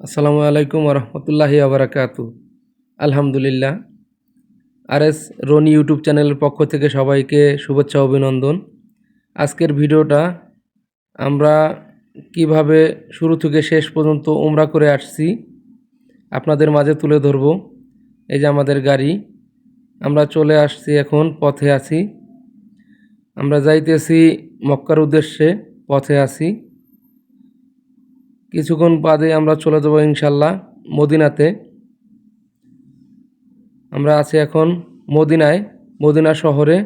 আসসালামু আলাইকুম রহমতুল্লাহি আবরাকাতু। আলহামদুলিল্লাহ। আরএস রনি ইউটিউব চ্যানেলের পক্ষ থেকে সবাইকে শুভেচ্ছা অভিনন্দন। আজকের ভিডিওটা আমরা কিভাবে শুরু থেকে শেষ পর্যন্ত উমরা করে আসছি আপনাদের মাঝে তুলে ধরব। এই যে আমাদের গাড়ি, আমরা চলে আসছি, এখন পথে আছি। আমরা যাইতেছি মক্কার উদ্দেশ্যে, পথে আছি। কিছুক্ষণ বাদে আমরা চলে যাব ইনশাল্লাহ মদিনাতে। আমরা আছি এখন মদিনায়, মদিনা শহরে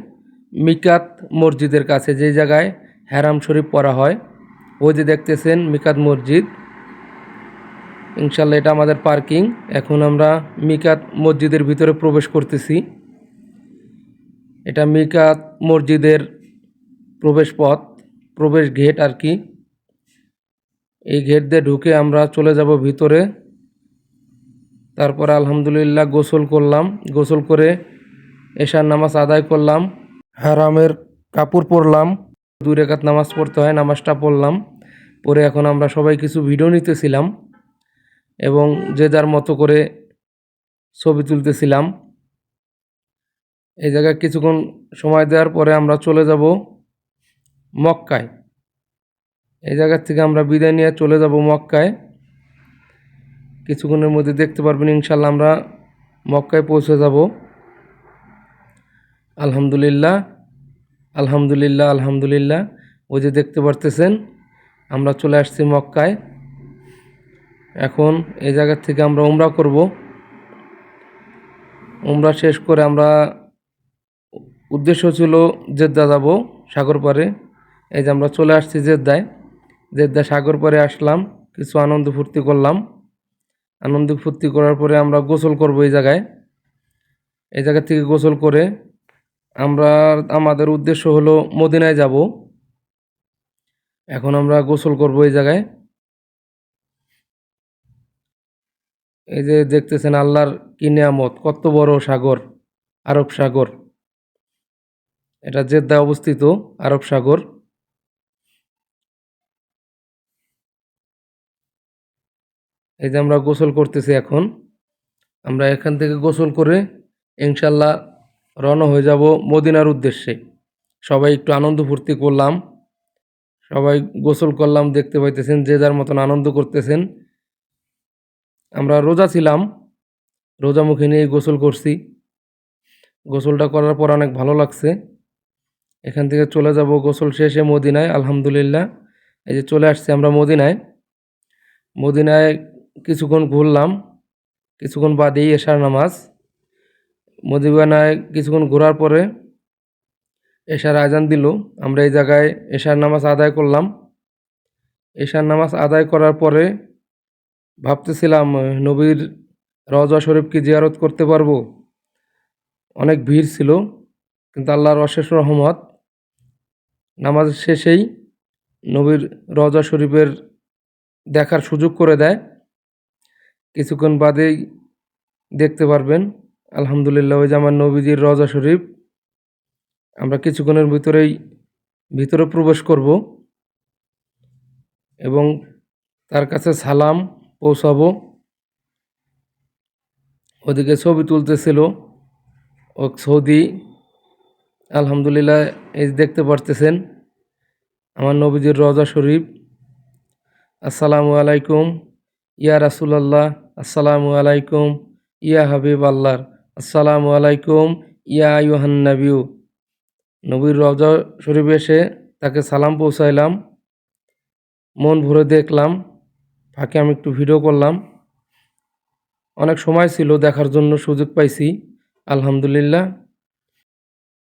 মিকাত মসজিদের কাছে, যে জায়গায় হারাম শরীফ পড়া হয়। ওই যে দেখতেছেন মিকাত মসজিদ, ইনশাল্লাহ এটা আমাদের পার্কিং। এখন আমরা মিকাত মসজিদের ভিতরে প্রবেশ করতেছি। এটা মিকাত মসজিদের প্রবেশ পথ, প্রবেশ গেট আর কি। এই গেট দিয়ে ঢুকে আমরা চলে যাব ভিতরে। তারপর আলহামদুলিল্লাহ গোসল করলাম, গোসল করে এশার নামাজ আদায় করলাম, হারামের কাপড় পরলাম। 2 রাকাত নামাজ পড়তে হয়, নামাজটা পড়লাম। পরে এখন আমরা সবাই কিছু ভিডিও নিতেছিলাম এবং যে যার মতো করে ছবি তুলতেছিলাম। এই জায়গায় কিছুক্ষণ সময় দেওয়ার পরে আমরা চলে যাব মক্কায়। এই জায়গা থেকে আমরা বিদায় নিয়ে চলে যাব মক্কায়। কিছুক্ষণের মধ্যে দেখতে পারবেন ইনশাল্লাহ আমরা মক্কায় পৌঁছে যাব। আলহামদুলিল্লাহ, আলহামদুলিল্লাহ, আলহামদুলিল্লাহ। ওই যে দেখতে পারতেছেন আমরা চলে আসছি মক্কায়। এখন এই জায়গা থেকে আমরা উমরা করব। উমরা শেষ করে আমরা উদ্দেশ্য ছিল জেদ্দা যাব, সাগর পাড়ে। এই যে আমরা চলে আসছি জেদ্দায়, জেদ্দা সাগর পাড়ে আসলাম, কিছু আনন্দ ফুর্তি করলাম। আনন্দ ফুর্তি করার পরে আমরা গোসল করব এই জায়গায়। এই জায়গা থেকে গোসল করে আমাদের উদ্দেশ্য হলো মদিনায় যাব। এখন আমরা গোসল করব এই জায়গায়। এই যে দেখতেছেন আল্লাহর কি নিয়ামত, কত বড় সাগর, আরব সাগর। এটা জেদ্দায় অবস্থিত আরব সাগর। এই যে আমরা গোসল করতেছি এখন। আমরা এখান থেকে গোসল করে ইনশাল্লাহ রওনা হয়ে যাব মদিনার উদ্দেশ্যে। সবাই একটু আনন্দ ফুর্তি করলাম, সবাই গোসল করলাম, দেখতে পাইতেছেন যে যার মতন আনন্দ করতেছেন। আমরা রোজা ছিলাম, রোজা মুখে নিয়ে গোসল করছি। গোসলটা করার পর অনেক ভালো লাগছে। এখান থেকে চলে যাব গোসল শেষে মদিনায়। আলহামদুলিল্লাহ, এই যে চলে আসছি আমরা মদিনায়। মদিনায় কিছুক্ষণ ঘুরলাম, কিছুক্ষণ বাদেই এশার নামাজ। মদিনায় কিছুক্ষণ ঘোরার পরে এশার আজান দিল। আমরা এই জায়গায় এশার নামাজ আদায় করলাম। এশার নামাজ আদায় করার পরে ভাবতেছিলাম নবীর রওজা শরীফ কি জিয়ারত করতে পারবো। অনেক ভিড় ছিল, কিন্তু আল্লাহর অশেষ রহমত, নামাজ শেষেই নবীর রওজা শরীফের দেখার সুযোগ করে দেয়। কিছুক্ষণ বাদেই দেখতে পারবেন আলহামদুলিল্লাহ ওই যে আমার নবীজির রওজা শরীফ। আমরা কিছুক্ষণের ভিতরে প্রবেশ করব এবং তার কাছে সালাম পৌঁছাবো। ওদিকে ছবি তুলতেছিল ও সৌদি। আলহামদুলিল্লাহ, এই দেখতে পারতেছেন আমার নবীজির রওজা শরীফ। আসসালামু আলাইকুম ইয়া রাসূলুল্লাহ, আসসালামু আলাইকুম ইয়া হাবিব আল্লাহ, আসসালামু আলাইকুম ইয়া আইয়ুহান নাবিয়্যু। নবীর রওজা শরীফে এসে তাকে সালাম পৌঁছাইলাম, মন ভরে দেখলাম, ফাঁকে আমি একটু ভিডিও করলাম। অনেক সময় ছিল দেখার জন্য, সুযোগ পাইছি আলহামদুলিল্লাহ।